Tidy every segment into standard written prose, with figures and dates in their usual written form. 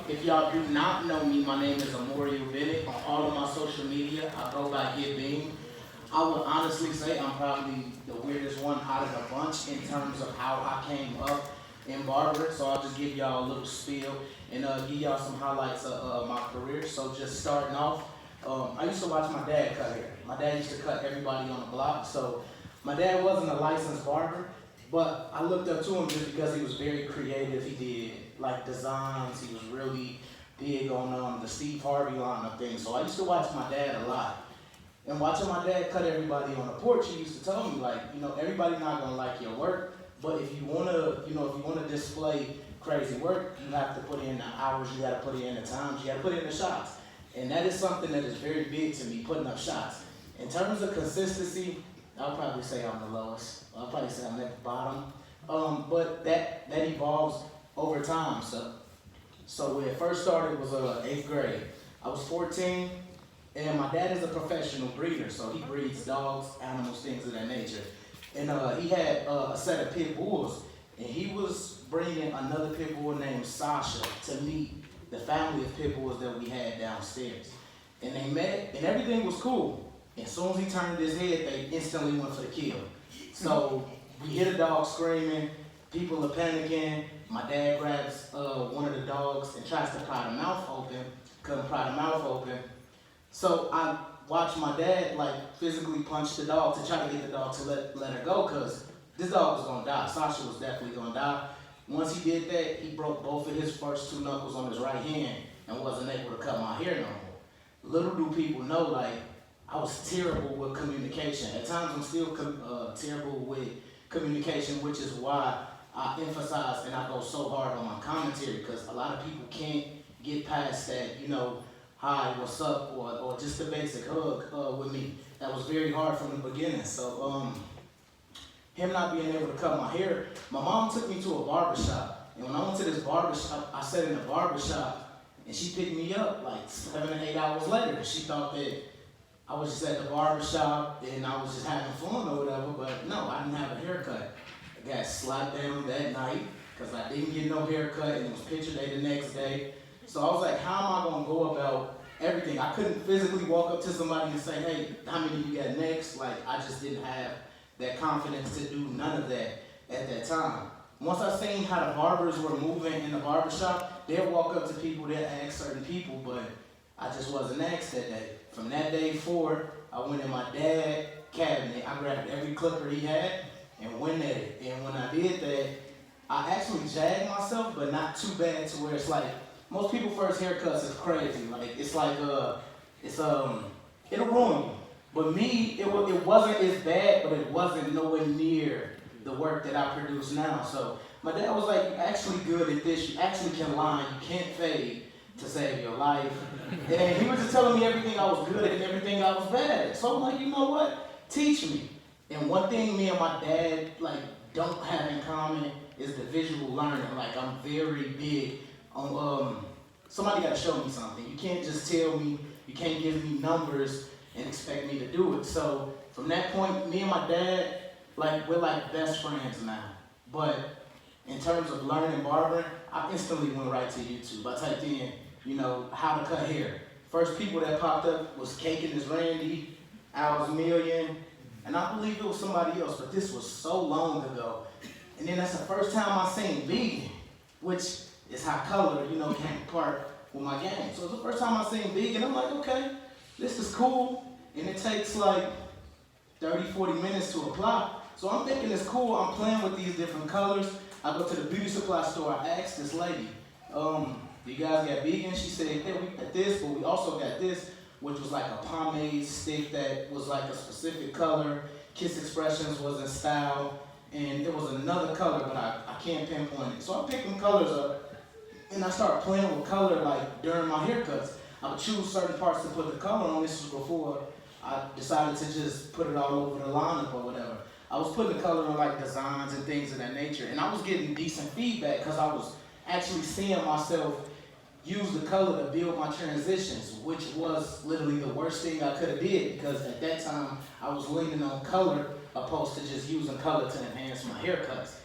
If y'all do not know me, my name is Amorio Bennett. On all of my social media, I go by Get Beam. I would honestly say I'm probably the weirdest one out of the bunch in terms of how I came up in Barber. So I'll just give y'all a little spiel and give y'all some highlights of my career. So just starting off, I used to watch my dad cut hair. My dad used to cut everybody on the block. So my dad wasn't a licensed barber, but I looked up to him just because he was very creative. He did like designs. He was really big on the Steve Harvey line of things. So I used to watch my dad a lot. And watching my dad cut everybody on the porch, he used to tell me, like, everybody not gonna like your work, but if you wanna display crazy work, you have to put in the hours, you gotta put in the times, you gotta put in the shots. And that is something that is very big to me, putting up shots. In terms of consistency, I'll probably say I'm the lowest. I'll probably say I'm at the bottom. But that evolves over time. So when it first started was 8th grade. I was 14. And my dad is a professional breeder, so he breeds dogs, animals, things of that nature. And he had a set of pit bulls, and he was bringing another pit bull named Sasha to meet the family of pit bulls that we had downstairs. And they met, and everything was cool. As soon as he turned his head, they instantly went for the kill. So we hear the dog screaming, people are panicking. My dad grabs one of the dogs and tries to pry the mouth open, couldn't pry the mouth open. So I watched my dad physically punch the dog to try to get the dog to let her go, because this dog was gonna die. Sasha was definitely gonna die. Once he did that, he broke both of his first 2 knuckles on his right hand and wasn't able to cut my hair no more. Little do people know, I was terrible with communication. At times I'm still terrible with communication, which is why I emphasize and I go so hard on my commentary, because a lot of people can't get past that, hi, what's up, or just a basic hug with me. That was very hard from the beginning. So him not being able to cut my hair, my mom took me to a barber shop. And when I went to this barber shop, I sat in the barber shop, and she picked me up 7 or 8 hours later. She thought that I was just at the barber shop and I was just having fun or whatever, but no, I didn't have a haircut. I got slapped down that night because I didn't get no haircut, and it was picture day the next day. So I was like, how am I gonna go about everything? I couldn't physically walk up to somebody and say, hey, how many you got next? I just didn't have that confidence to do none of that at that time. Once I seen how the barbers were moving in the barbershop, they'd walk up to people, they'd ask certain people, but I just wasn't asked that day. From that day forward, I went in my dad's cabinet, I grabbed every clipper he had and went at it. And when I did that, I actually jagged myself, but not too bad to where it's most people first haircuts is crazy. It'll ruin you. But me, it wasn't as bad, but it wasn't nowhere near the work that I produce now. So my dad was like, you're actually good at this. You actually can line. You can't fade to save your life. And he was just telling me everything I was good at and everything I was bad at. So I'm like, you know what? Teach me. And one thing me and my dad don't have in common is the visual learning. I'm very big on somebody got to show me something. You can't just tell me, you can't give me numbers and expect me to do it. So from that point, me and my dad, we're best friends now. But in terms of learning barbering, I instantly went right to YouTube. I typed in, how to cut hair. First people that popped up was Caking is Randy, Al's Million, and I believe it was somebody else, but this was so long ago. And then that's the first time I seen vegan, which is how color, came apart with my game. So it was the first time I seen vegan. I'm like, okay, this is cool. And it takes 30, 40 minutes to apply. So I'm thinking it's cool. I'm playing with these different colors. I go to the beauty supply store. I asked this lady, you guys got vegan? She said, yeah, we got this, but we also got this, which was a pomade stick that was a specific color. Kiss Expressions was in style. And there was another color, but I can't pinpoint it. So I picked them colors up, and I started playing with color during my haircuts. I would choose certain parts to put the color on. This was before I decided to just put it all over the lineup or whatever. I was putting the color on designs and things of that nature, and I was getting decent feedback because I was actually seeing myself use the color to build my transitions, which was literally the worst thing I could have did, because at that time I was leaning on color opposed to just using color to enhance my haircuts.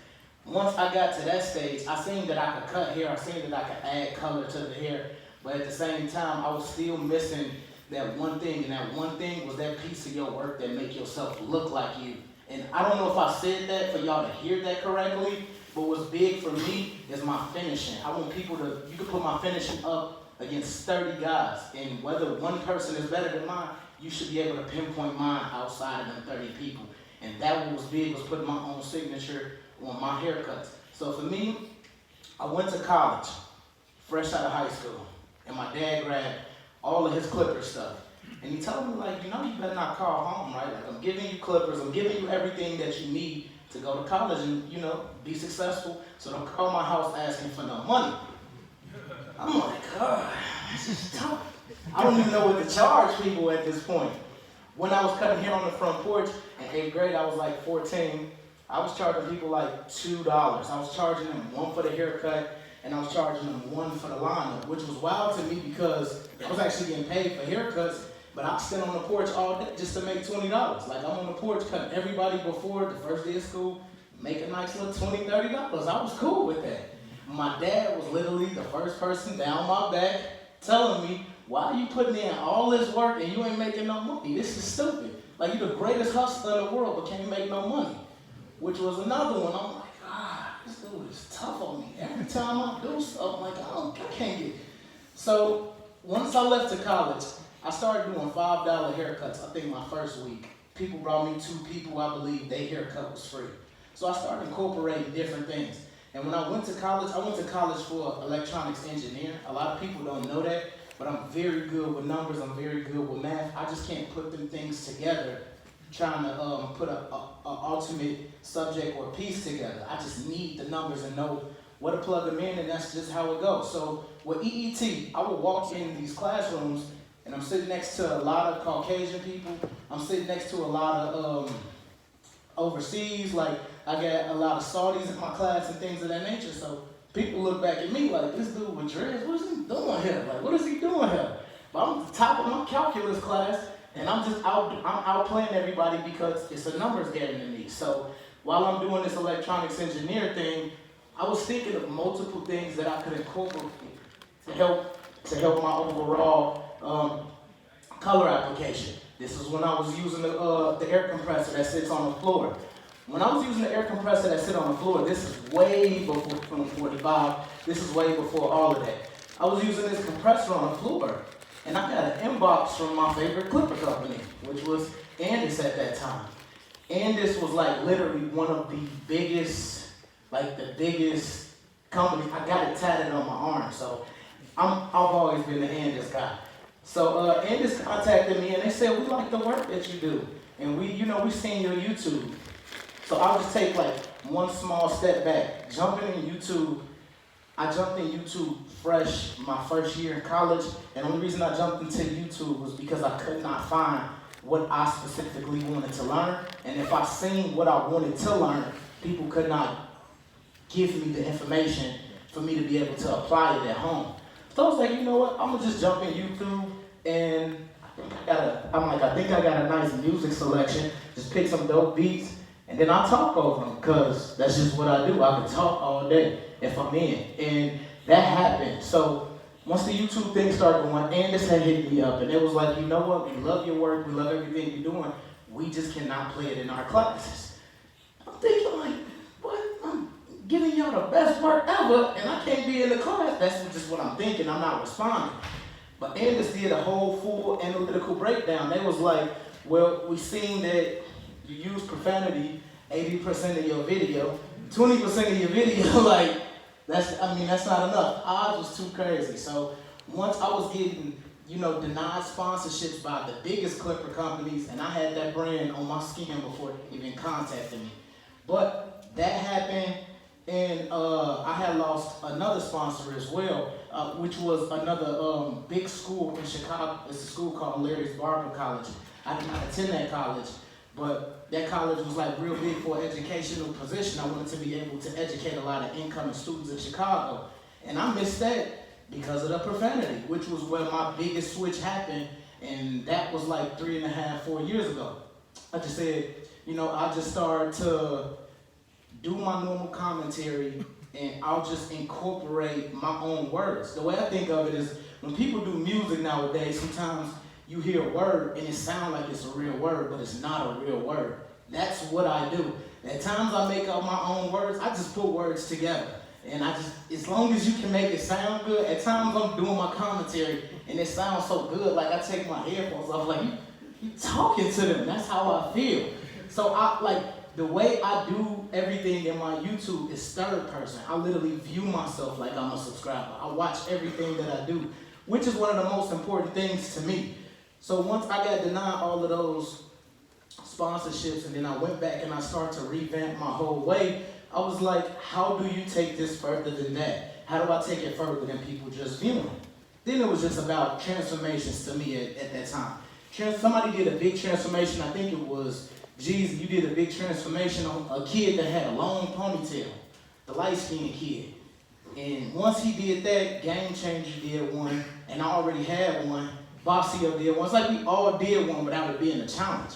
Once I got to that stage, I seen that I could cut hair, I seen that I could add color to the hair, but at the same time, I was still missing that one thing, and that one thing was that piece of your work that make yourself look like you. And I don't know if I said that for y'all to hear that correctly, but what's big for me is my finishing. I want people to, you can put my finishing up against 30 guys, and whether one person is better than mine, you should be able to pinpoint mine outside of them 30 people. And that what was big was putting my own signature on my haircuts. So for me, I went to college, fresh out of high school, and my dad grabbed all of his clipper stuff. And he told me, like, you know, you better not call home, right? Like, I'm giving you clippers, I'm giving you everything that you need to go to college and, you know, be successful. So don't call my house asking for no money. I'm like, God, this is tough. I don't even know what to charge people at this point. When I was cutting hair on the front porch in 8th grade, I was like 14. I was charging people like $2. I was charging them one for the haircut, and I was charging them one for the lineup, which was wild to me because I was actually getting paid for haircuts, but I sit on the porch all day just to make $20. Like, I'm on the porch cutting everybody before the first day of school, make a nice little $20, $30. I was cool with that. My dad was literally the first person down my back telling me, why are you putting in all this work and you ain't making no money? This is stupid. Like, you're the greatest hustler in the world, but can't make no money. Which was another one. I'm like, this dude is tough on me. Every time I do something, like, I can't get it. So once I left to college, I started doing $5 haircuts, I think my first week. People brought me 2 people, I believe, their haircut was free. So I started incorporating different things. And when I went to college for electronics engineering. A lot of people don't know that, but I'm very good with numbers, I'm very good with math. I just can't put them things together trying to put a ultimate subject or piece together. I just need the numbers and know where to plug them in, and that's just how it goes. So with EET, I would walk in these classrooms, and I'm sitting next to a lot of Caucasian people. I'm sitting next to a lot of overseas, like I got a lot of Saudis in my class and things of that nature. So people look back at me like, this dude with dreads, what is he doing here? Like, what is he doing here? But I'm at the top of my calculus class, and I'm outplaying everybody because it's a numbers game to me. So while I'm doing this electronics engineer thing, I was thinking of multiple things that I could incorporate to help my overall color application. This is when I was using the air compressor that sits on the floor. When I was using the air compressor that sits on the floor, this is way before 2045. This is way before all of that. I was using this compressor on the floor, and I got an inbox from my favorite clipper company, which was Andis at that time. Andis was like literally one of the biggest companies. I got it tatted on my arm, so I've always been the Andis guy. So Andis contacted me, and they said, we like the work that you do, and we seen your YouTube. So I'll just take like one small step back. Jumping in YouTube, I jumped in YouTube fresh my first year in college, and the only reason I jumped into YouTube was because I could not find what I specifically wanted to learn, and if I seen what I wanted to learn, people could not give me the information for me to be able to apply it at home. So I was like, you know what, I'm gonna just jump in YouTube, and I think I got a nice music selection, just pick some dope beats, and then I talk over them, because that's just what I do. I can talk all day if I'm in. And that happened. So once the YouTube thing started going, Andis had hit me up, and it was like, you know what, we love your work, we love everything you're doing, we just cannot play it in our classes. I'm thinking like, what? I'm giving y'all the best work ever, and I can't be in the class. That's just what I'm thinking, I'm not responding. But Andis did a whole full analytical breakdown. They was like, well, we seen that you use profanity 80% of your video, 20% of your video, like, that's not enough. Odds was too crazy. So once I was getting, denied sponsorships by the biggest clipper companies, and I had that brand on my skin before they even contacted me. But that happened, and I had lost another sponsor as well, which was another big school in Chicago. It's a school called Larry's Barber College. I did not attend that college, but that college was like real big for an educational position. I wanted to be able to educate a lot of incoming students in Chicago. And I missed that because of the profanity, which was where my biggest switch happened. And that was like 3.5, 4 years ago. I just said, I just started to do my normal commentary, and I'll just incorporate my own words. The way I think of it is, when people do music nowadays, sometimes you hear a word and it sounds like it's a real word, but it's not a real word. That's what I do. At times I make up my own words. I just put words together. And as long as you can make it sound good, at times I'm doing my commentary and it sounds so good, like I take my headphones off, like, you talking to them. That's how I feel. So the way I do everything in my YouTube is third person. I literally view myself like I'm a subscriber. I watch everything that I do, which is one of the most important things to me. So once I got denied all of those sponsorships, and then I went back and I started to revamp my whole way, I was like, how do you take this further than that? How do I take it further than people just viewing? Then it was just about transformations to me at that time. Somebody did a big transformation. I think it was Jeezy. You did a big transformation on a kid that had a long ponytail, the light-skinned kid. And once he did that, Game Changer did one, and I already had one. Boxio did one. It's like we all did one without it being a challenge.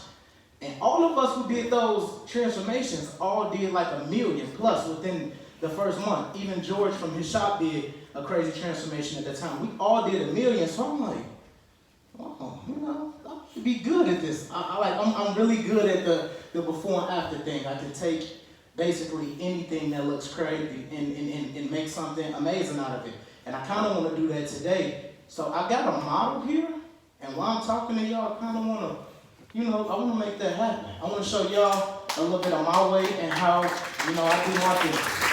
And all of us who did those transformations all did like 1 million plus within the first month. Even George from his shop did a crazy transformation at that time. We all did 1 million, so I'm like, oh, I should be good at this. I'm really good at the before and after thing. I can take basically anything that looks crazy and make something amazing out of it. And I kind of want to do that today. So I got a model here, and while I'm talking to y'all, I kind of want to, I want to make that happen. I want to show y'all a little bit of my way and how, I do my thing.